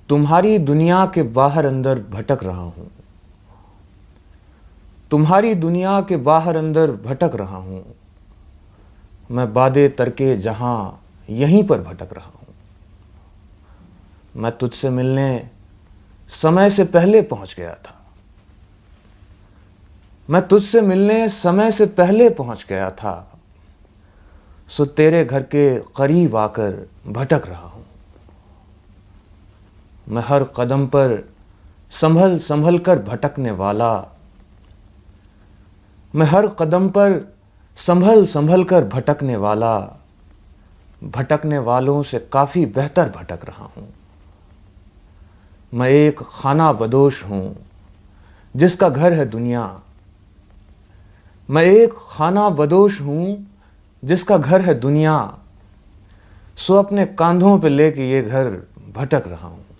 तुम्हारी दुनिया के बाहर अंदर भटक रहा हूं। तुम्हारी दुनिया के बाहर अंदर भटक रहा हूं। मैं बादे तरके जहां यहीं पर भटक रहा हूं। मैं तुझसे मिलने समय से पहले पहुंच गया था। मैं तुझसे मिलने समय से पहले पहुंच गया था। सो तेरे घर के करीब आकर भटक रहा हूं। मैं हर कदम पर संभल संभल कर भटकने वाला। मैं हर कदम पर संभल संभल कर भटकने वाला, भटकने वालों से काफी बेहतर भटक रहा हूं। मैं एक खाना बदोश हूं जिसका घर है दुनिया। मैं एक खाना बदोश हूं जिसका घर है दुनिया। सो अपने कांधों पे लेके ये घर भटक रहा हूं।